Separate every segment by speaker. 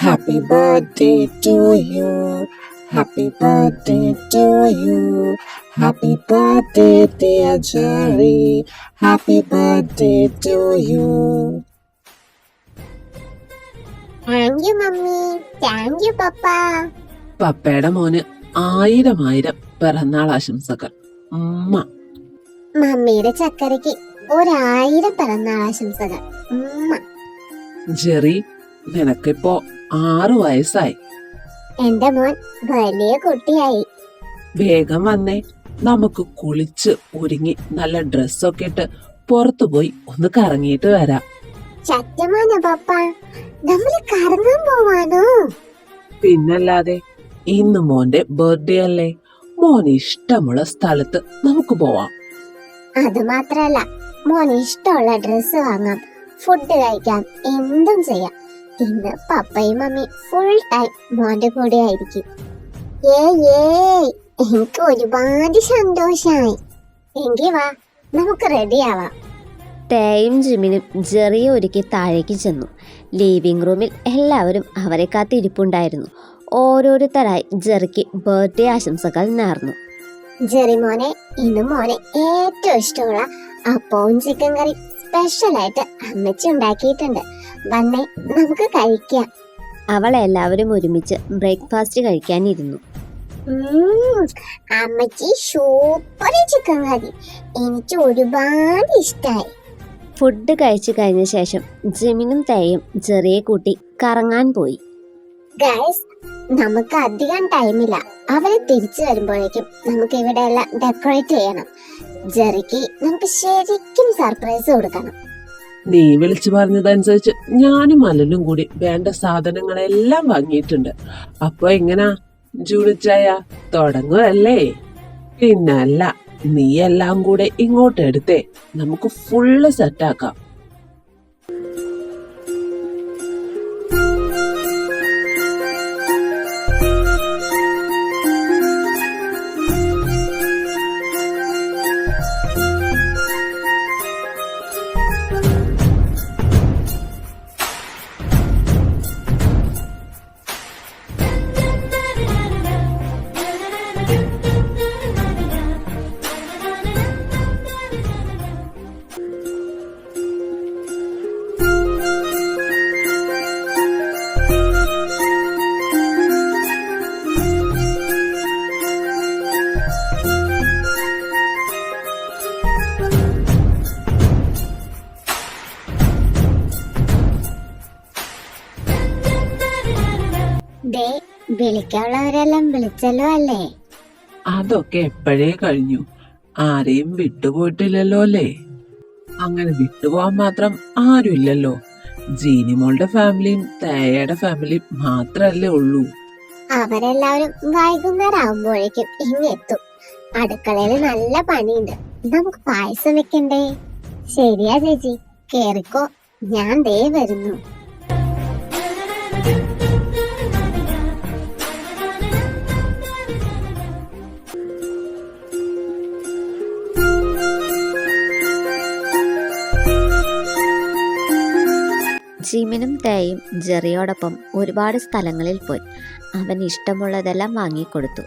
Speaker 1: Happy birthday to you. Happy birthday to you. Happy birthday, dear Jerry. Happy birthday to you.
Speaker 2: Thank you mummy, thank you papa.
Speaker 1: പപ്പയുടെ മോന് 1000 പിറന്നാൾ ആശംസകൾ. ഉമ്മ.
Speaker 2: മമ്മിയുടെ ചക്കരയ്ക്ക് 1000 പിറന്നാൾ ആശംസകൾ. ഉമ്മ.
Speaker 1: ജെറി, നിനക്കിപ്പോ 6 വയസ്സായി.
Speaker 2: എന്റെ മോൻ വലിയ കുട്ടിയായി.
Speaker 1: വേഗം വന്നേ, നമുക്ക് കുളിച്ച് ഒരുങ്ങി നല്ല ഡ്രസ്സൊക്കെ ഇട്ട് പുറത്തുപോയി ഒന്ന് കറങ്ങിയിട്ട് വരാം.
Speaker 2: സത്യമാണോ പപ്പ? നമ്മള് കറങ്ങാൻ പോവാനോ?
Speaker 1: പിന്നല്ലാതെ, ഇന്ന് മോന്റെ ബർത്ത്ഡേ അല്ലേ. മോന് ഇഷ്ടമുള്ള സ്ഥലത്ത് നമുക്ക് പോവാം.
Speaker 2: അത് മാത്രല്ല, മോന് ഇഷ്ടമുള്ള ഡ്രസ്സ് വാങ്ങാം, ഫുഡ് കഴിക്കാം, എന്തും ചെയ്യാം. ഇന്ന് പപ്പയും മമ്മി ഫുൾ ടൈം മോന്റെ കൂടെ ആയിരിക്കും. എനിക്ക് ഒരുപാട് സന്തോഷായി. എങ്കി വാ, നമുക്ക് റെഡിയാവാം.
Speaker 3: തേയും ജിമിനും ജെറിയെ ഒരുക്കി താഴേക്ക് ചെന്നു. ലിവിംഗ് റൂമിൽ എല്ലാവരും അവരെ കാത്തിരിപ്പുണ്ടായിരുന്നു. ഓരോരുത്തരായി ജെറിക്ക് ബർത്ത്ഡേ ആശംസകൾ നേർന്നു.
Speaker 2: ജെറി മോനെ, ഇന്ന് മോനെ ഏറ്റവും ഇഷ്ടമുള്ള അപ്പവും ചിക്കൻ കറി സ്പെഷ്യലായിട്ട് അമ്മച്ചി ഉണ്ടാക്കിയിട്ടുണ്ട്. വന്നേ, നമുക്ക് കഴിക്കാം.
Speaker 3: അവൾ എല്ലാവരും ഒരുമിച്ച് ബ്രേക്ക്ഫാസ്റ്റ് കഴിക്കാനിരുന്നു.
Speaker 2: അമ്മച്ചി സൂപ്പർ ചിക്കൻ കറി, എനിക്ക് ഒരുപാട് ഇഷ്ടമായി.
Speaker 3: ഫുഡ് കഴിച്ചു കഴിഞ്ഞ ശേഷം ജിമിനും തേയും ജെറിയെ കൂട്ടി കറങ്ങാൻ പോയി.
Speaker 2: ഗൈസ്, നമുക്ക് അധികം ടൈമില്ല. അവര് തിരിച്ചു വരുമ്പോഴേക്കും നമുക്ക് ഇവിടെ എല്ലാം ഡെക്കറേറ്റ് ചെയ്യണം. ജെറിക്ക് നമുക്ക് ശരിക്കും സർപ്രൈസ് കൊടുക്കണം.
Speaker 1: നീ വിളിച്ചു പറഞ്ഞതനുസരിച്ച് ഞാനും അലലും കൂടി വേണ്ട സാധനങ്ങളെല്ലാം വാങ്ങിയിട്ടുണ്ട്. അപ്പൊ എങ്ങനാ ജൂണിച്ചായ, തുടങ്ങുവല്ലേ? പിന്നല്ല, നീ എല്ലാം കൂടെ ഇങ്ങോട്ട് എടുത്തേ, നമുക്ക് ഫുള്ള് സെറ്റാക്കാം.
Speaker 2: വിളിക്കാനുള്ളവരെല്ലാം വിളിച്ചല്ലോ അല്ലേ?
Speaker 1: അതൊക്കെ എപ്പോഴേ കഴിഞ്ഞു. ആരെയും വിട്ടുപോയിട്ടില്ലല്ലോ അല്ലേ? അങ്ങനെ വിട്ടുപോകാൻ മാത്രം ആരും ഇല്ലല്ലോ. ജീനിമോളുടെ ഫാമിലിയും തേയയുടെ ഫാമിലിയും മാത്രല്ലേ ഉള്ളൂ.
Speaker 2: അവരെല്ലാവരും വൈകുന്നേരം ആവുമ്പോഴേക്കും ഇങ്ങെത്തും. അടുക്കളയിൽ നല്ല പണിയുണ്ട്. നമുക്ക് പായസം വെക്കണ്ടേ? ശരിയാ ചേച്ചി, കേറിക്കോ, ഞാൻ ദേ വരുന്നു.
Speaker 3: ജിമിനും തേയും ജെറിയോടൊപ്പം ഒരുപാട് സ്ഥലങ്ങളിൽ പോയി. അവൻ ഇഷ്ടമുള്ളതെല്ലാം വാങ്ങിക്കൊടുത്തു.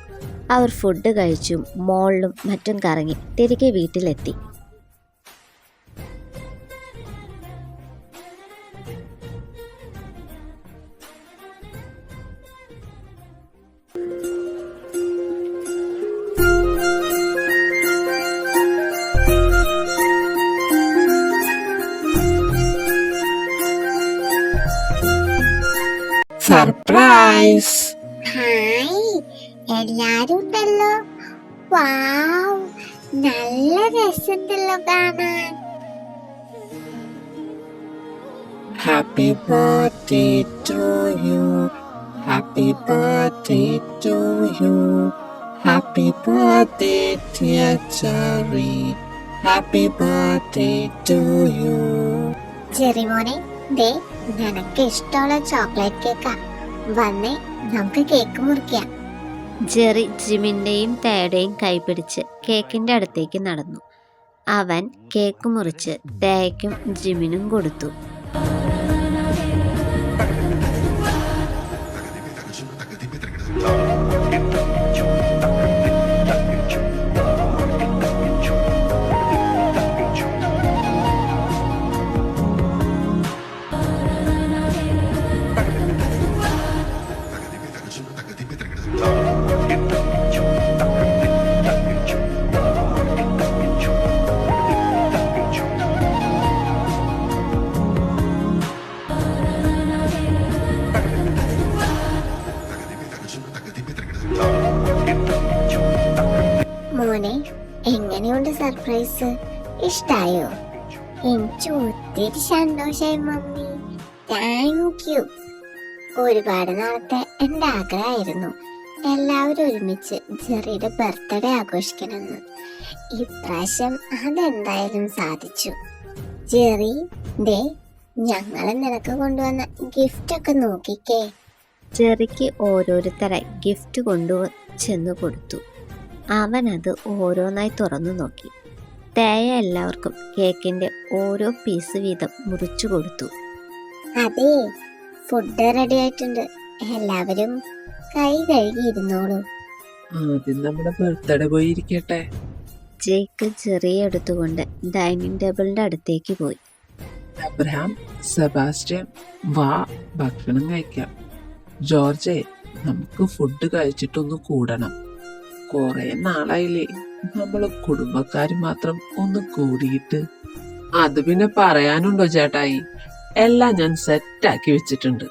Speaker 3: അവർ ഫുഡ് കഴിച്ചും മോളിലും മറ്റും കറങ്ങി തിരികെ വീട്ടിലെത്തി.
Speaker 1: സർപ്രൈസ്!
Speaker 2: ഹായ്, എല്ലാരും ഉണ്ടല്ലോ. വാവ്, നല്ല രസമുണ്ടല്ലോ കാണാൻ.
Speaker 1: Happy birthday to you. Happy birthday to you. Happy birthday dear Jerry. Happy birthday to you.
Speaker 2: Jerry മോനെ, ദേ നിനക്ക് ഇഷ്ടമുള്ള ചോക്ലേറ്റ് കേക്കാ. വന്നേ, നമുക്ക് കേക്ക് മുറിക്കാം.
Speaker 3: ജെറി ജിമിൻ്റെയും തേയുടെയും കൈപിടിച്ച് കേക്കിൻ്റെ അടുത്തേക്ക് നടന്നു. അവൻ കേക്ക് മുറിച്ച് തേയ്ക്കും ജിമിനും കൊടുത്തു.
Speaker 2: സർപ്രൈസ് ഇഷ്ടായോ? എനിക്ക് ഒത്തിരി സന്തോഷായി മമ്മി. Thank U. ഒരുപാട് നാളത്തെ എന്റെ ആഗ്രഹമായിരുന്നു എല്ലാവരും ഒരുമിച്ച് ജെറിയുടെ ബർത്ത്ഡേ ആഘോഷിക്കണമെന്ന്. ഇപ്രാവശ്യം അതെന്തായാലും സാധിച്ചു. ജെറി, ദേ ഞങ്ങള് നിനക്ക് കൊണ്ടുവന്ന ഗിഫ്റ്റ് ഒക്കെ നോക്കിക്കേ.
Speaker 3: ജെറിക്ക് ഓരോരുത്തരായി ഗിഫ്റ്റ് ചെന്ന് കൊടുത്തു. അവൻ അത് ഓരോന്നായി തുറന്നു നോക്കി. തേയ എല്ലാവർക്കും കേക്കിന്റെ ഓരോ പീസ് വീതം മുറിച്ചു കൊടുത്തു.
Speaker 2: അതെ, ഫുഡ് റെഡി ആയിട്ടുണ്ട്. എല്ലാവരും കൈ കഴുകി ഇരുന്നോളൂ.
Speaker 1: ആദ്യം നമ്മുടെ ബർത്ത്ഡേ പോയി ഇരിക്കട്ടെ.
Speaker 3: ജേക്ക് ജെറിയെ എടുത്തുകൊണ്ട് ഡൈനിങ് ടേബിളിന്റെ അടുത്തേക്ക് പോയി.
Speaker 1: അബ്രഹാം, സെബാസ്റ്റ്യൻ, വാ ഭക്ഷണം കഴിക്കാം. ജോർജെ, നമുക്ക് ഫുഡ് കഴിച്ചിട്ടൊന്ന് കൂടണം. കൊറേ നാളായില്ലേ നമ്മള് കുടുംബക്കാര് മാത്രം ഒന്ന് കൂടിയിട്ട്. അത് പിന്നെ പറയാനുണ്ടോ ചേട്ടായി, എല്ലാം ഞാൻ സെറ്റാക്കി വെച്ചിട്ടുണ്ട്.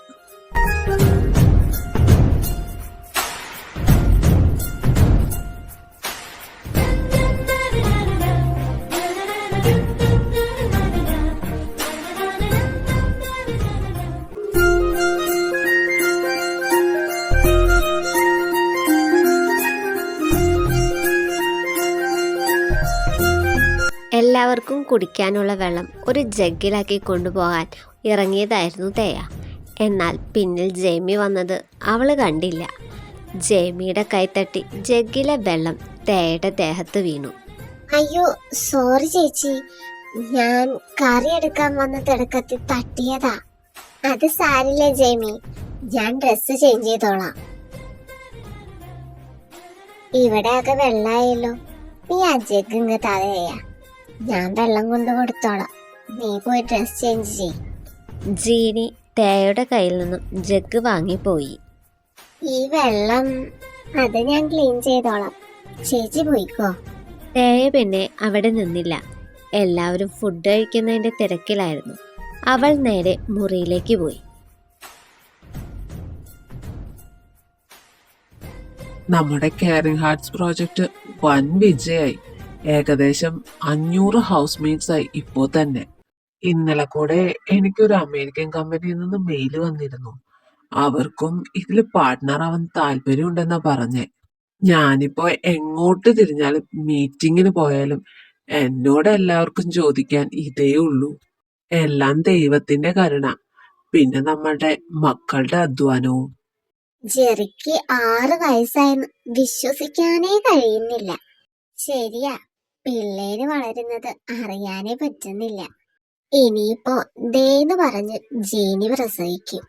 Speaker 3: എല്ലാവർക്കും കുടിക്കാനുള്ള വെള്ളം ഒരു ജഗ്ഗിലാക്കി കൊണ്ടുപോകാൻ ഇറങ്ങിയതായിരുന്നു തേയ. എന്നാൽ പിന്നിൽ ജെയ്മി വന്നത് അവൾ കണ്ടില്ല. ജെയ്മിയുടെ കൈത്തട്ടി ജഗ്ഗിലെ വെള്ളം തേയുടെ ദേഹത്ത് വീണു.
Speaker 2: അയ്യോ, സോറി ചേച്ചി. ഞാൻ കറി എടുക്കാൻ വന്ന തിടക്കത്തിൽ തട്ടിയതാ. അത് സാരില്ല ജെയ്മി, ഞാൻ ഡ്രസ്സ് ചേഞ്ച് ചെയ്തോളാം. ഇവിടെ ആകെ വെള്ളായല്ലോ. നീ ആ ജഗ് ഇങ്ങ് തതയാ, ഞാൻ വെള്ളം കൊണ്ട് കൊടുത്തോളാം. നീ പോയി ഡ്രസ് ചേഞ്ച് ചെയ്.
Speaker 3: ജീനി തേയുടെ കയ്യിൽ നിന്നും ജഗ് വാങ്ങിപ്പോയി.
Speaker 2: ഈ വെള്ളം അത് ഞാൻ ക്ലീൻ ചെയ്തോളാം, ചേച്ചി പോയിക്കോ.
Speaker 3: തേയ പിന്നെ അവിടെ നിന്നില്ല. എല്ലാവരും ഫുഡ് കഴിക്കുന്നതിന്റെ തിരക്കിലായിരുന്നു. അവൾ നേരെ മുറിയിലേക്ക് പോയി.
Speaker 1: നമ്മുടെ കെയറിംഗ് ഹാർട്സ് പ്രോജക്റ്റ് വൻ വിജയായി. ഏകദേശം 500 ഹൗസ് മേറ്റ്സ് ആയി ഇപ്പോ തന്നെ. ഇന്നലെ കൂടെ എനിക്കൊരു അമേരിക്കൻ കമ്പനിയിൽ നിന്ന് മെയിൽ വന്നിരുന്നു. അവർക്കും ഇതില് പാർട്ട്ണർ ആവാൻ താല്പര്യമുണ്ടെന്നാ പറഞ്ഞേ. ഞാനിപ്പോ എങ്ങോട്ട് തിരിഞ്ഞാലും മീറ്റിങ്ങിന് പോയാലും എന്നോട് എല്ലാവർക്കും ചോദിക്കാൻ ഇതേ ഉള്ളൂ. എല്ലാം ദൈവത്തിന്റെ കരുണ, പിന്നെ നമ്മളുടെ മക്കളുടെ അധ്വാനവും.
Speaker 2: ജെറിക്ക് 6 വയസ്സായെന്ന് വിശ്വസിക്കാനേ കഴിയുന്നില്ല. ശരിയാ, പിള്ളേര് വളരുന്നത് അറിയാനേ പറ്റുന്നില്ല. ഇനിയിപ്പോ ദേന്ന് പറഞ്ഞ് ജീനി പ്രസവിക്കും.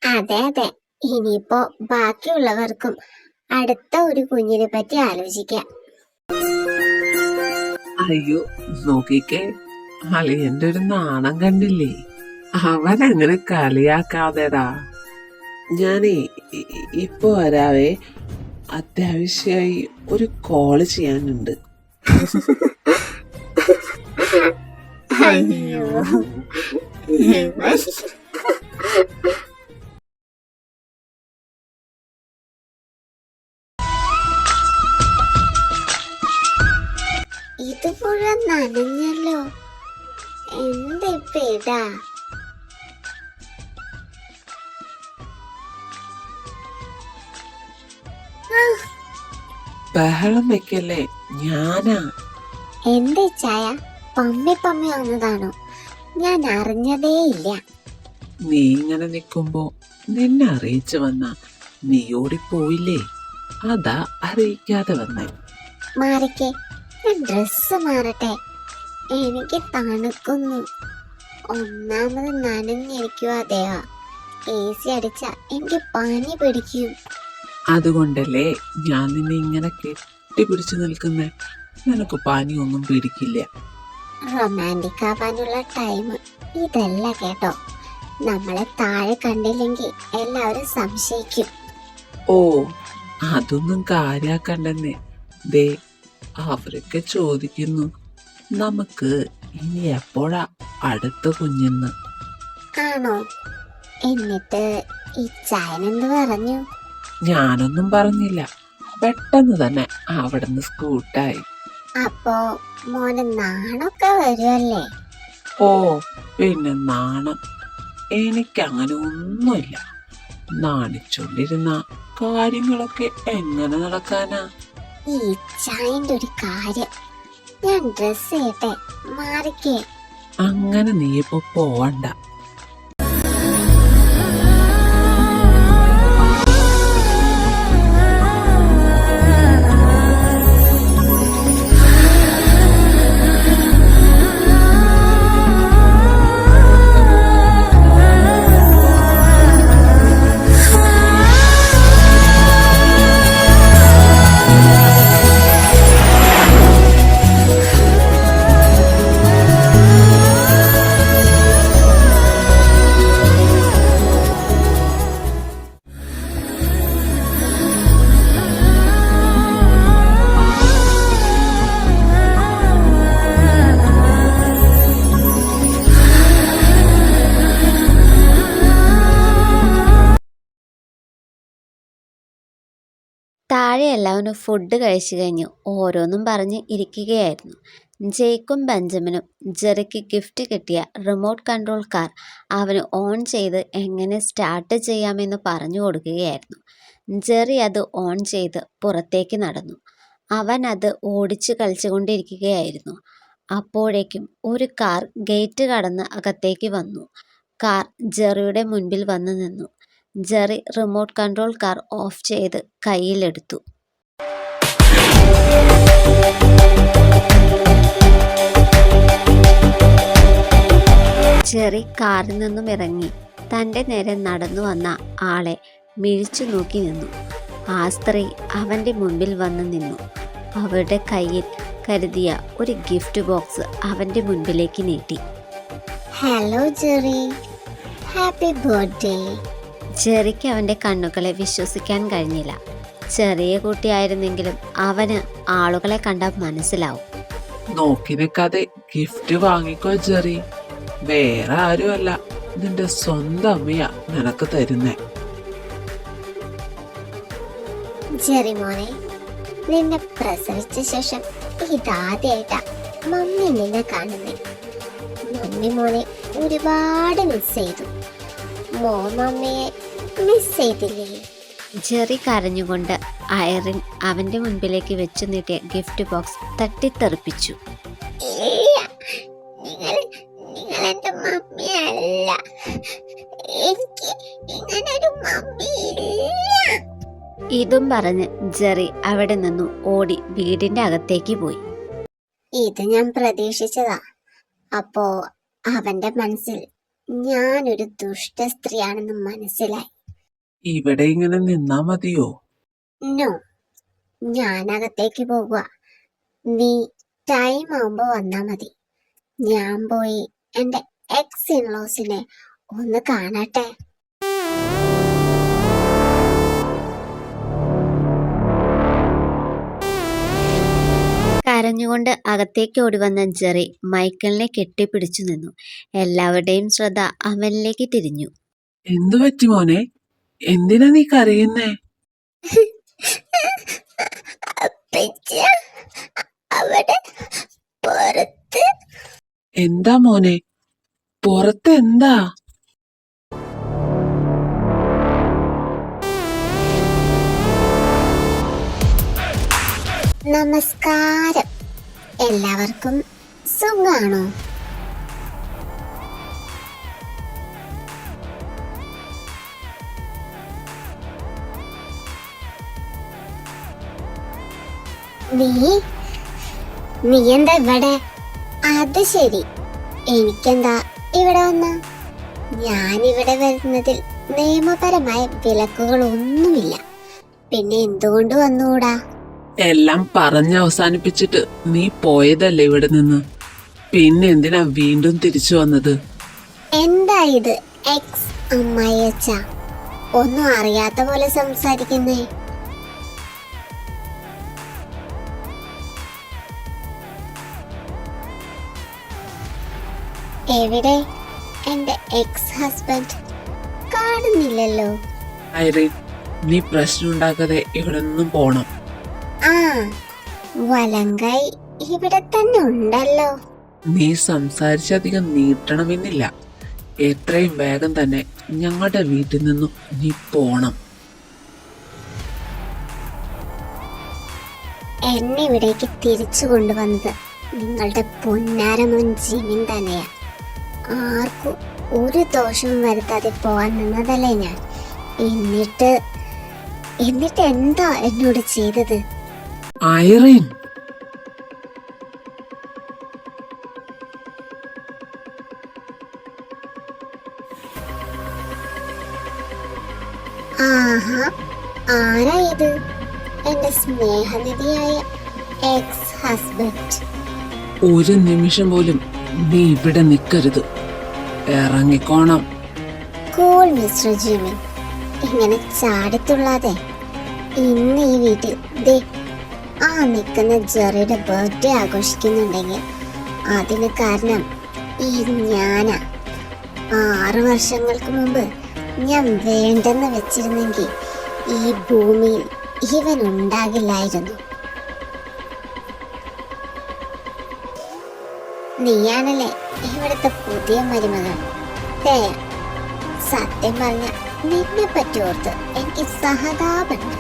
Speaker 2: അതെ അതെ, ഇനിയിപ്പോ ബാക്കിയുള്ളവർക്കും അടുത്ത ഒരു കുഞ്ഞിനെ പറ്റി ആലോചിക്കാം.
Speaker 1: അയ്യോ, നോക്കിക്കേ, അളിയന്റെ ഒരു നാണം കണ്ടില്ലേ? അവൻ അങ്ങനെ കളിയാക്കാതെടാ. ഞാനേ ഇപ്പൊ വരാവേ, അത്യാവശ്യമായി ഒരു കോള് ചെയ്യാനുണ്ട്.
Speaker 2: അയ്യോ. ഇത് മുഴുവൻ നനഞ്ഞല്ലോ. എന്തിപ്പിടാ?
Speaker 1: ബഹളം വെക്കല്ലേ, ഞാനാ.
Speaker 2: എന്റെ ചായ പമ്മി പമ്മി വന്നതാണോ? ഞാൻ അറിഞ്ഞതേ ഇല്ല.
Speaker 1: നീ ഇങ്ങനെ നിക്കുമ്പോ നിന്നെ അറിയിച്ചു വന്ന നീ ഓടിപ്പോയില്ലേ, അതാ അറിയിക്കാതെ വന്നേ.
Speaker 2: മാറിക്കേ, ഞാൻ ഡ്രസ്സ് മാറട്ടെ. എനിക്ക് തണുക്കുന്നു. ഒന്നാമത് നനഞ്ഞിരിക്കുക ദേവ. AC അടിച്ച എനിക്ക് പനി പിടിക്കും.
Speaker 1: അതുകൊണ്ടല്ലേ ഞാൻ നിന്നെ ഇങ്ങനെ കെട്ടിപ്പിടിച്ചു നിൽക്കുന്നേ. നിനക്ക് പനിയൊന്നും പിടിക്കില്ല.
Speaker 2: റൊമാൻറ്റിക് ആവാനുള്ള ടൈം ഇതല്ല കേട്ടോ. നമ്മളെ താഴെ കണ്ടില്ലെങ്കിൽ എല്ലാവരും സംശയിക്കും.
Speaker 1: ഓ, അതൊന്നും കാര്യാക്കണ്ടെന്നേ. ദേ, അവരൊക്കെ ചോദിക്കുന്നു നമുക്ക് ഇനി എപ്പോഴാ അടുത്ത കുഞ്ഞെന്ന്.
Speaker 2: ആണോ? എന്നിട്ട് ഈ ചായനെന്ത് പറഞ്ഞു?
Speaker 1: ഞാനൊന്നും പറഞ്ഞില്ല. പെട്ടെന്ന് തന്നെ അവിടുന്ന് സ്കൂട്ടായി.
Speaker 2: അപ്പോ മോന് നാണൊക്കെ വരുമല്ലേ?
Speaker 1: ഓ പിന്നെ നാണം എനിക്കങ്ങനെ ഒന്നുമില്ല. നാണിച്ചോണ്ടിരുന്ന കാര്യങ്ങളൊക്കെ എങ്ങനെ നടക്കാനാ?
Speaker 2: ഈ ചായന്റെ ഒരു കാര്യം, ഞാൻ ഡ്രസ് ചെയ്യട്ടെ, മാറിക്കേ.
Speaker 1: അങ്ങനെ നീ ഇപ്പൊ പോവണ്ട.
Speaker 3: താഴെ എല്ലാവരും ഫുഡ് കഴിച്ചു കഴിഞ്ഞ് ഓരോന്നും പറഞ്ഞ് ഇരിക്കുകയായിരുന്നു. ജെയ്ക്കും ബെഞ്ചമിനും ജെറിക്ക് ഗിഫ്റ്റ് കിട്ടിയ റിമോട്ട് കൺട്രോൾ കാർ അവന് ഓൺ ചെയ്ത് എങ്ങനെ സ്റ്റാർട്ട് ചെയ്യാമെന്ന് പറഞ്ഞു കൊടുക്കുകയായിരുന്നു. ജെറി അത് ഓൺ ചെയ്ത് പുറത്തേക്ക് നടന്നു. അവൻ അത് ഓടിച്ച് കളിച്ചുകൊണ്ടിരിക്കുകയായിരുന്നു. അപ്പോഴേക്കും ഒരു കാർ ഗേറ്റ് കടന്ന് അകത്തേക്ക് വന്നു. കാർ ജെറിയുടെ മുൻപിൽ വന്നു നിന്നു. Jerry remote control car of ചെയ്ത് കയ്യിലെടുത്തു. ജെറി കാറിൽ നിന്നും ഇറങ്ങി തൻ്റെ നേരെ നടന്നു വന്ന ആളെ മിഴിച്ചു നോക്കി നിന്നു. ആ സ്ത്രീ അവൻ്റെ മുൻപിൽ വന്നു നിന്നു. അവരുടെ കയ്യിൽ കരുതിയ ഒരു ഗിഫ്റ്റ് ബോക്സ് അവൻ്റെ മുൻപിലേക്ക് നീട്ടി.
Speaker 2: Hello Jerry, happy birthday.
Speaker 3: ജെറിക്ക് അവൻ്റെ കണ്ണുകളെ വിശ്വസിക്കാൻ കഴിഞ്ഞില്ല. ചെറിയ കുട്ടിയായിരുന്നെങ്കിലും അവന് ആളുകളെ കണ്ടാൽ മനസ്സിലാവും.
Speaker 1: നോക്കി നിൽക്കാതെ ഗിഫ്റ്റ് വാങ്ങിക്കോ ജെറി. വേറെ ആരുമല്ല, നിന്റെ സ്വന്തം അമ്മയാ നിനക്ക് തരുന്നേ.
Speaker 2: ജെറി മോനെ, നിന്നെ പ്രസവിച്ച ശേഷം ഇതാദ്യായിട്ടാ മമ്മി നിന്നെ കാണുന്നേ. മമ്മി മോനെ ഒരുപാട് മിസ് ചെയ്തു. മോൻ മമ്മിയെ മിസ് ചെയ്തില്ലേ?
Speaker 3: ജെറി കരഞ്ഞുകൊണ്ട് ഐറിൻ അവൻ്റെ മുൻപിലേക്ക് വെച്ചു നീട്ടിയ ഗിഫ്റ്റ് ബോക്സ് തട്ടിത്തെറിപ്പിച്ചു.
Speaker 2: ഇല്ല, നിങ്ങൾ എന്റെ മമ്മിയല്ല. എനിക്ക് ഇങ്ങനൊരു മമ്മിയില്ല.
Speaker 3: ഇതും പറഞ്ഞ് ജെറി അവിടെ നിന്നും ഓടി വീടിന്റെ അകത്തേക്ക് പോയി.
Speaker 2: ഇത് ഞാൻ പ്രതീക്ഷിച്ചതാ. അപ്പോ അവന്റെ മനസ്സിൽ ഞാനൊരു ദുഷ്ട സ്ത്രീയാണെന്ന് മനസ്സിലായി.
Speaker 1: ഇവിടെ ഇങ്ങനെ നിന്നാ മതിയോ?
Speaker 2: നോ, ഞാനകത്തേക്ക് പോകുക. നീ ടൈം ആവുമ്പോ വന്നാ മതി. ഞാൻ പോയി എന്റെ എക്സ് ഇൻലോസിനെ ഒന്ന് കാണട്ടെ.
Speaker 3: കരഞ്ഞുകൊണ്ട് അകത്തേക്ക് ഓടി വന്ന ജെറി മൈക്കിളിനെ കെട്ടിപ്പിടിച്ചു നിന്നു. എല്ലാവരുടെയും ശ്രദ്ധ അവനിലേക്ക് തിരിഞ്ഞു.
Speaker 1: എന്തു പറ്റി മോനെ? എന്തിനാ നീ കരയുന്നേ?
Speaker 2: അവിടെ പുറത്ത്.
Speaker 1: എന്താ മോനെ? പുറത്ത് എന്താ?
Speaker 2: നമസ്കാരം. എല്ലാവർക്കും സുഖാണോ? നീ എന്താ ഇവിടെ? അത് ശരി, എനിക്കെന്താ ഇവിടെ വന്ന? ഞാനിവിടെ വരുന്നതിൽ നിയമപരമായ വിലക്കുകളൊന്നുമില്ല. പിന്നെ എന്തുകൊണ്ട് വന്നുകൂടാ?
Speaker 1: എല്ലാം പറഞ്ഞ് അവസാനിപ്പിച്ചിട്ട് നീ പോയതല്ലേ ഇവിടെ നിന്ന്? പിന്നെ എന്തിനാ വീണ്ടും തിരിച്ചു വന്നത്?
Speaker 2: എന്താ ഇത് എക്സ് അമ്മായിയച്ച? ഒന്നും അറിയാത്ത പോലെ സംസാരിക്കുന്നേ. എവിടെ എന്റെ എക്സ് ഹസ്ബൻഡ്? കാണുന്നില്ലല്ലോ.
Speaker 1: ഐറിൻ, നീ പ്രശ്നം ഉണ്ടാക്കാതെ ഇവിടെ നിന്നും പോണം.
Speaker 2: ആ, വലങ്കായി ഇവിടെ തന്നെ ഉണ്ടല്ലോ.
Speaker 1: നീ സംസാരിച്ചധികം നീട്ടണമെന്നില്ല. എത്രയും വേഗം തന്നെ ഞങ്ങളുടെ വീട്ടിൽ നിന്നും നീ പോണം.
Speaker 2: എന്നെ ഇവിടേക്ക് തിരിച്ചു കൊണ്ടുവന്നത് നിങ്ങളുടെ പൊന്നാരമോൻ ജിമിൻ തന്നെയാ. ആർക്കും ഒരു ദോഷവും വരുത്താതെ പോവാൻ നിന്നതല്ലേ ഞാൻ. എന്നിട്ട് എന്താ എന്നോട് ചെയ്തത്?
Speaker 1: ഐറിൻ,
Speaker 2: ആഹാ, ആരാ ഇത്? എന്റെ സ്നേഹനിധിയായ എക്സ് ഹസ്ബൻഡ്.
Speaker 1: ഒരു നിമിഷം പോലും നീ ഇവിടെ നിൽക്കരുത്. ഇറങ്ങിക്കോണം.
Speaker 2: കൂൾ മിസ്റ്റർ ജിമിൻ, ഇങ്ങനെ ചാടിത്തുള്ളാതെ. ഇന്ന് ഈ വീട്ടിൽ ദേ ആ നിൽക്കുന്ന ജെറിയുടെ ബർത്ത്ഡേ ആഘോഷിക്കുന്നുണ്ടെങ്കിൽ അതിന് കാരണം ഈ ഞാനാ. 6 വർഷങ്ങൾക്ക് മുമ്പ് ഞാൻ വേണ്ടെന്ന് വെച്ചിരുന്നെങ്കിൽ ഈ ഭൂമിയിൽ ഇവൻ ഉണ്ടാകില്ലായിരുന്നു. നീയാണല്ലേ ഇവിടുത്തെ പുതിയ മരുമകൾ തേയ. സത്യം പറഞ്ഞ നിന്നെ പറ്റി ഓർത്ത് എനിക്ക് സഹതാപമുണ്ട്.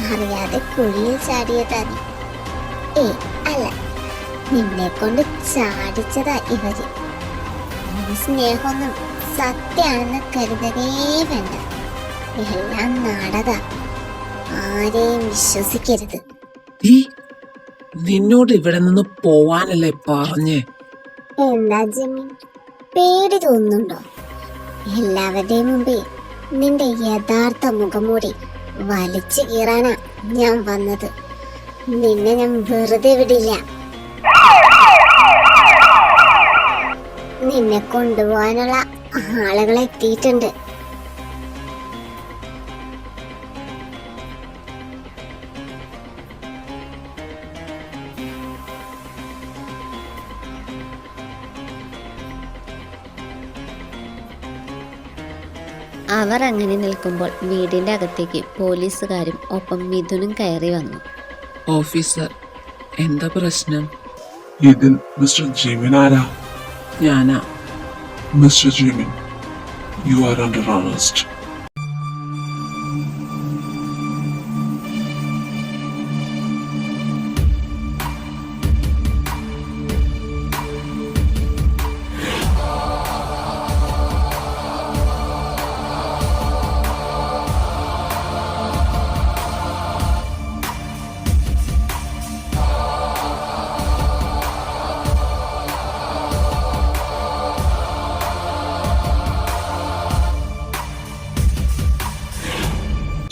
Speaker 2: അറിയാതെ കുഴിയിൽ ചാടിയതാ നീ. അല്ല, നിന്നെ കൊണ്ട് ചാടിച്ചതാ ഇവര്. ഈ സ്നേഹമൊന്നും സത്യാണെന്ന് കരുതവേ വേണ്ട. എല്ലാം നാടക. ആരെയും വിശ്വസിക്കരുത്.
Speaker 1: നിന്നോട് ഇവിടെ നിന്ന് പോവാനല്ലേ പറഞ്ഞേ?
Speaker 2: എന്താ ജിമ്മി, പേടി തോന്നുന്നുണ്ടോ? എല്ലാവരുടെയും മുമ്പേ നിന്റെ യഥാർത്ഥ മുഖംമൂടി വലിച്ചു കീറാനാ ഞാൻ വന്നത്. നിന്നെ ഞാൻ വെറുതെ വിടില്ല. നിന്നെ കൊണ്ടുപോകാനുള്ള ആളുകൾ എത്തിയിട്ടുണ്ട്.
Speaker 3: അവർ അങ്ങനെ നിൽക്കുമ്പോൾ വീടിൻ്റെ അകത്തേക്ക് പോലീസുകാരും ഒപ്പം മിഥുനും കയറി വന്നു.
Speaker 1: ഓഫീസർ, എന്താ പ്രശ്നം?
Speaker 4: ഇതിൽ മിസ്റ്റർ ജിമിൻ ആരാ?
Speaker 1: ഞാനാ.
Speaker 4: Mister Jimin, you are under arrest.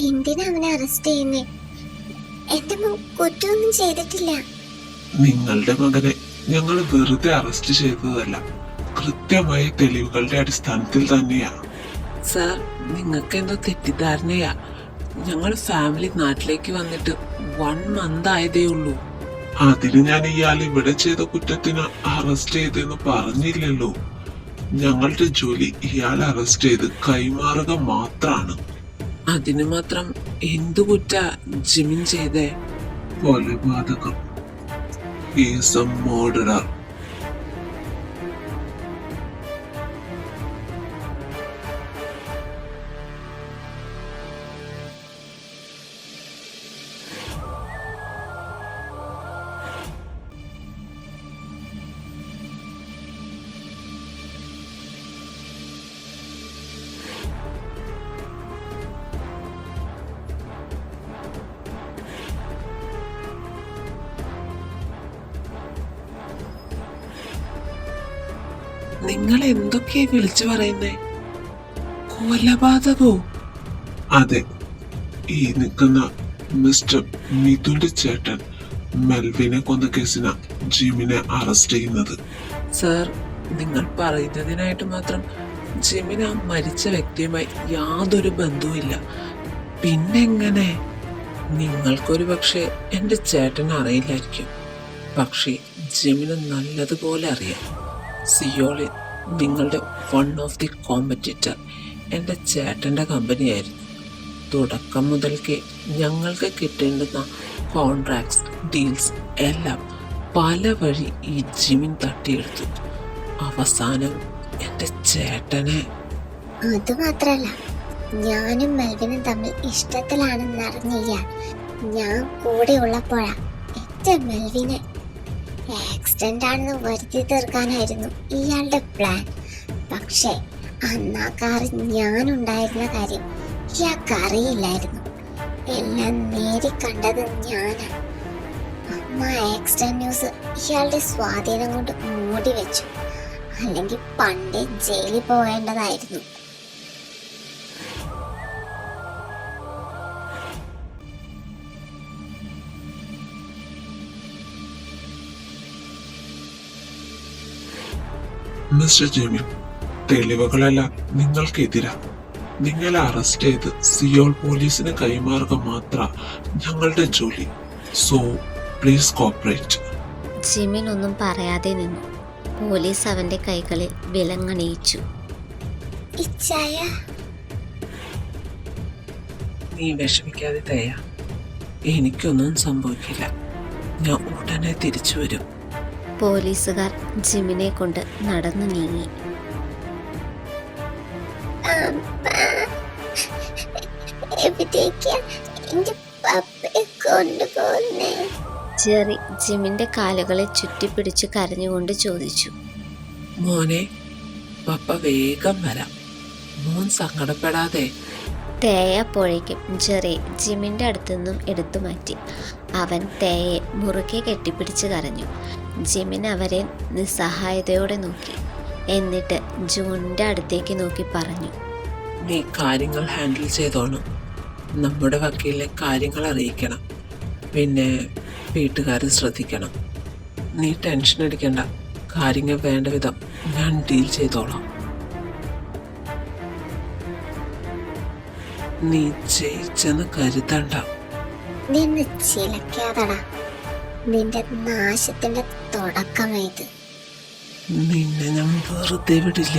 Speaker 2: എന്തിനാ അവനെ അറസ്റ്റ് ചെയ്യുന്നേ? എന്റെ മോൻ കുറ്റമൊന്നും ചെയ്തിട്ടില്ല.
Speaker 4: നിങ്ങളുടെ മകനെ ഞങ്ങൾ വെറുതെ അറസ്റ്റ് ചെയ്തതല്ല, കൃത്യമായ തെളിവുകളുടെ അടിസ്ഥാനത്തിൽ തന്നെയാ.
Speaker 1: സാർ, നിങ്ങൾക്ക് എന്തോ തെറ്റിദ്ധാരണയാ. ഞങ്ങൾ ഫാമിലി നാട്ടിലേക്ക് വന്നിട്ട് 1 month ആയതേ ഉള്ളൂ.
Speaker 4: അതിന് ഞാൻ ഇയാൾ ഇവിടെ ചെയ്ത കുറ്റത്തിന് അറസ്റ്റ് ചെയ്തെന്ന് പറഞ്ഞില്ലല്ലോ. ഞങ്ങളുടെ ജോലി ഇയാളെ അറസ്റ്റ് ചെയ്ത് കൈമാറുക മാത്രാണ്.
Speaker 1: അതിന് മാത്രം എന്തു കുറ്റാ ജിമിൻ ചെയ്തേ?
Speaker 4: കൊലപാതകം. He is a murderer.
Speaker 1: നിങ്ങൾ എന്തൊക്കെയാ വിളിച്ചു പറയുന്നേ? കൊലപാതകോ?
Speaker 4: അതെ, ഈ നിൽക്കുന്ന മിസ്റ്റർ മിഥുന്റെ ചേട്ടൻ മെൽവിനെ കൊന്ന കേസിനാ ജിമിനെ അറസ്റ്റ് ചെയ്യുന്നത്.
Speaker 1: സാർ, നിങ്ങൾ പറയുന്നതിനായിട്ട് മാത്രം ജിമിൻ ആ മരിച്ച വ്യക്തിയുമായി യാതൊരു ബന്ധവുമില്ല. പിന്നെങ്ങനെ? നിങ്ങൾക്കൊരു പക്ഷേ എന്റെ ചേട്ടനെ അറിയില്ലായിരിക്കും, പക്ഷേ ജിമിന് നല്ലതുപോലെ അറിയാം. സിയോളിൽ നിങ്ങളുടെ 1 of the കോമ്പറ്റീറ്റർ എൻ്റെ ചേട്ടൻ്റെ കമ്പനിയായിരുന്നു. തുടക്കം മുതൽക്കേ ഞങ്ങൾക്ക് കിട്ടേണ്ടുന്ന കോൺട്രാക്ട്സ്, ഡീൽസ് എല്ലാം പല വഴി ഈ ജിമിൻ തട്ടിയെടുത്തു. അവസാനം എന്റെ ചേട്ടനെ.
Speaker 2: അതുമാത്രല്ല, ഞാനും മെൽവിനും തമ്മിൽ ഇഷ്ടത്തിലാണെന്ന് അറിഞ്ഞ ഇയാൾ ഞാൻ കൂടെ ഉള്ളപ്പോഴാ എന്റെ മെൽവിനെ ആക്സിഡന്റ് ആണെന്ന് വരുത്തി തീർക്കാനായിരുന്നു ഇയാളുടെ പ്ലാൻ. പക്ഷേ അന്ന് ആ കാറ് ഞാനുണ്ടായിരുന്ന കാര്യം ഇയാൾക്ക് അറിയില്ലായിരുന്നു. എല്ലാം നേരി കണ്ടത് ഞാനാ. അമ്മ ആക്സിഡന്റ് ന്യൂസ് ഇയാളുടെ സ്വാധീനം കൊണ്ട് മൂടി വെച്ചു. അല്ലെങ്കിൽ പണ്ടേ ജയിലിൽ പോകേണ്ടതായിരുന്നു.
Speaker 4: Mister Jimin, തെളിവുകളെല്ലാം നിങ്ങൾക്കെതിരാ. നിങ്ങളെ അറസ്റ്റ് ചെയ്ത് സിയോൾ പോലീസിന് കൈമാറുക മാത്ര ഞങ്ങളുടെ ജോലി. So please cooperate.
Speaker 3: ജിമിൻ ഒന്നും പറയാതെ നിന്നു. പോലീസ് അവന്റെ കൈകളിൽ വിലങ്ങണിയിച്ചു.
Speaker 2: ഇച്ചായ,
Speaker 1: നീ വിഷമിക്കാതെ തയ്യ, എനിക്കൊന്നും സംഭവിക്കില്ല. ഞാൻ ഉടനെ തിരിച്ചു വരും.
Speaker 3: പോലീസുകാർ ജിമിനെ കൊണ്ട് നടന്നു നീങ്ങി.
Speaker 2: എവിടേക്കാ എന്റെ പപ്പയെ കൊണ്ടുപോകുന്നേ?
Speaker 3: ജെറി ജിമിന്റെ കാലുകളെ ചുറ്റിപ്പിടിച്ച് കരഞ്ഞുകൊണ്ട് ചോദിച്ചു.
Speaker 1: മോനെ, പപ്പ വേഗം വരാം. മോൻ സങ്കടപ്പെടാതെ.
Speaker 3: തേയപ്പോഴേക്കും ജെറി ജിമിന്റെ അടുത്തു നിന്നും എടുത്തു മാറ്റി. അവൻ തേയെ മുറുകെ കെട്ടിപ്പിടിച്ച് കരഞ്ഞു. ജിമിൻ അവരെ നിസ്സഹായതയോടെ നോക്കി. എന്നിട്ട് ജൂണിന്റെ അടുത്തേക്ക് നോക്കി പറഞ്ഞു.
Speaker 1: നീ കാര്യങ്ങൾ ഹാൻഡിൽ ചെയ്തോണം. നമ്മുടെ വക്കീലിനെ കാര്യങ്ങൾ അറിയിക്കണം. പിന്നെ വീട്ടുകാരെ ശ്രദ്ധിക്കണം. നീ ടെൻഷൻ അടിക്കണ്ട. കാര്യങ്ങൾ വേണ്ട വിധം ഞാൻ ഡീൽ ചെയ്തോളാം. നീ ജയിച്ചെന്ന് കരുതണ്ട.
Speaker 2: നിന്ന് ചിലക്കാതടാ. നിന്റെ നാശത്തിന്റെ തുടക്കമായത്.
Speaker 1: നിന്നെ ഞാൻ വെറുതെ വിടില്ല.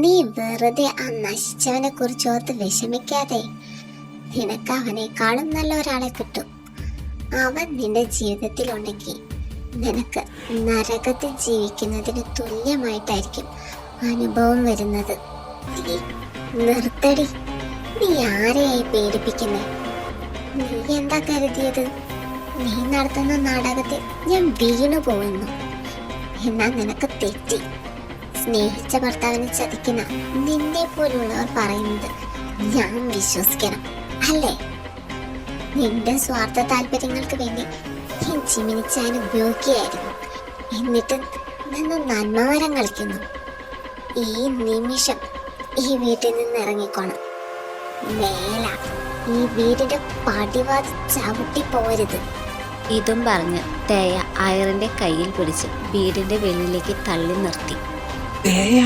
Speaker 2: നീ വെറുതെ ആ നശിച്ചവനെ കുറിച്ച് ഓർത്ത് വിഷമിക്കാതെ. നിനക്ക് അവനേക്കാളും നല്ല ഒരാളെ കിട്ടും. അവൻ നിന്റെ ജീവിതത്തിലുണ്ടെങ്കിൽ നിനക്ക് നരകത്തിൽ ജീവിക്കുന്നതിന് തുല്യമായിട്ടായിരിക്കും അനുഭവം വരുന്നത്. നിർത്തടി. നീ ആരെയായി പേടിപ്പിക്കുന്നേ? നീ എന്താ കരുതിയത്? നീ നടത്തുന്ന നാടകത്തിൽ ഞാൻ വീണു പോകുന്നു. എന്നാ നിനക്ക് തെറ്റി. സ്നേഹിച്ച ഭർത്താവിനെ ചതിക്കുന്ന നിന്നെ പോലുള്ളവർ പറയുന്നത് ഞാൻ വിശ്വസിക്കണം അല്ലേ? നിന്റെ സ്വാർത്ഥ താല്പര്യങ്ങൾക്ക് വേണ്ടി ഞാൻ ജിമിനിച്ചാൻ ഉപയോഗിക്കുകയായിരുന്നു. എന്നിട്ട് നിന്ന് നന്മവരം കളിക്കുന്നു. ഈ നിമിഷം ഈ വീട്ടിൽ നിന്ന് ഇറങ്ങിക്കോണം. മേല ഈ വീടിന്റെ പടിവാത് ചവിട്ടി പോരുത്.
Speaker 3: ഇതും പറഞ്ഞ് തേയ അയറിന്റെ കയ്യിൽ പിടിച്ച് വീടിന്റെ വെളിയിലേക്ക് തള്ളി നിർത്തി.
Speaker 1: തേയ,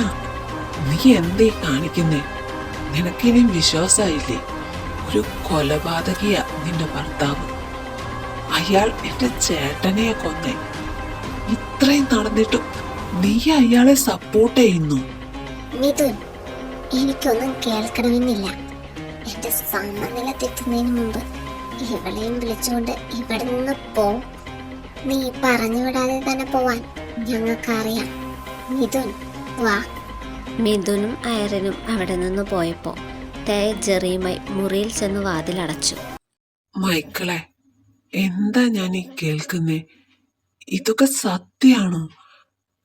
Speaker 1: നീ എന്തേ കാണിക്കുന്നേ? നിനക്കിനി വിശ്വാസമായില്ലേ? ഒരു കൊലപാതകിയാ നിന്റെ ഭർത്താവ്. അയാൾ എന്റെ ചേട്ടനെ കൊന്നേ. ഇത്രയും നടന്നിട്ടും നീ അയാളെ സപ്പോർട്ട് ചെയ്യുന്നു.
Speaker 2: മിഥുൻ, എനിക്കൊന്നും കേൾക്കണമെന്നില്ല. എന്റെ സമനില തെറ്റുന്നതിന് മുമ്പ് ഇവളെയും വിളിച്ചുകൊണ്ട് ഇവിടെ നിന്ന് പോ. നീ പറഞ്ഞു വിടാതെ തന്നെ പോവാൻ ഞങ്ങൾക്കറിയാം. മിഥുൻ, വാ.
Speaker 3: മിഥുനും അയറിനും അവിടെ നിന്ന് പോയപ്പോൾ തേയ ജെറിയുമായി മുറിയിൽ ചെന്ന് വാതിലടച്ചു.
Speaker 1: മൈക്കിളെ, എന്താ ഞാൻ ഈ കേൾക്കുന്നേ? ഇതൊക്കെ സത്യാണോ?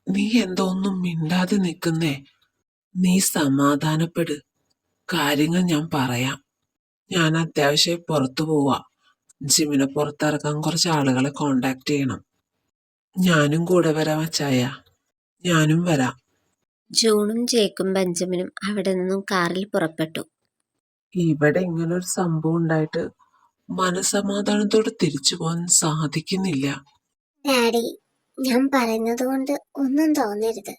Speaker 1: നീ എന്തോ ഒന്നും മിണ്ടാതെ നിൽക്കുന്നേ? നീ സമാധാനപ്പെട്. കാര്യങ്ങൾ ഞാൻ പറയാം. ഞാൻ അത്യാവശ്യം പുറത്തു പോവാ. ജിമിനെ പുറത്തിറക്കാൻ കുറച്ച് ആളുകളെ കോണ്ടാക്ട് ചെയ്യണം. ഞാനും കൂടെ വരാം അച്ചായ. ഞാനും വരാം.
Speaker 3: ജൂണും ജേക്കും ബെഞ്ചമിനും അവിടെ നിന്നും കാറിൽ പുറപ്പെട്ടു.
Speaker 1: ഇവിടെ ഇങ്ങനൊരു സംഭവം ഉണ്ടായിട്ട് മനസമാധാനത്തോടെ തിരിച്ചു പോകാൻ സാധിക്കുന്നില്ല.
Speaker 2: ഡാഡി, ഞാൻ പറയുന്നത് കൊണ്ട് ഒന്നും തോന്നരുത്.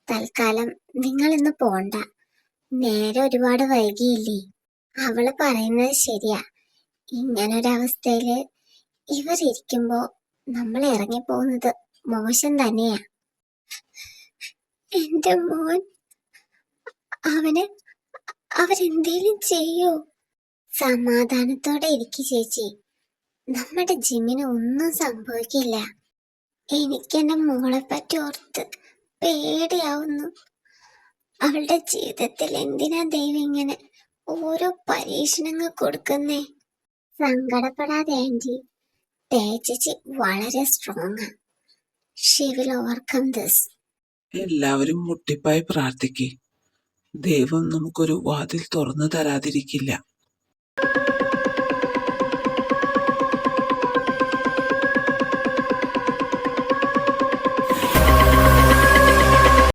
Speaker 2: തൽക്കാലം നിങ്ങൾ ഇന്ന് പോണ്ട. നേരെ ഒരുപാട് വൈകിയില്ലേ? അവള് പറയുന്നത് ശരിയാ. ഇങ്ങനൊരവസ്ഥയില് ഇവർ ഇരിക്കുമ്പോ നമ്മൾ ഇറങ്ങിപ്പോകുന്നത് മോശം തന്നെയാ. എന്റെ മോൻ, അവരെന്തേലും ചെയ്യോ? സമാധാനത്തോടെ ഇരിക്കു ചേച്ചി. നമ്മുടെ ജിമ്മിന് ഒന്നും സംഭവിക്കില്ല. എനിക്കെന്റെ മോളെ പറ്റി ഓർത്ത് പേടിയാവുന്നു. അവളുടെ ജീവിതത്തിൽ എന്തിനാ ദൈവം ഇങ്ങനെ ഓരോ പരീക്ഷണങ്ങൾ കൊടുക്കുന്നേ? സങ്കടപ്പെടാതെ ആന്റി. ചേച്ചി വളരെ strong. She will overcome this.
Speaker 1: എല്ലാവരും മുട്ടിപ്പായി പ്രാർത്ഥിക്കേ. ദൈവം നമുക്കൊരു വാതിൽ തുറന്നു തരാതിരിക്കില്ല.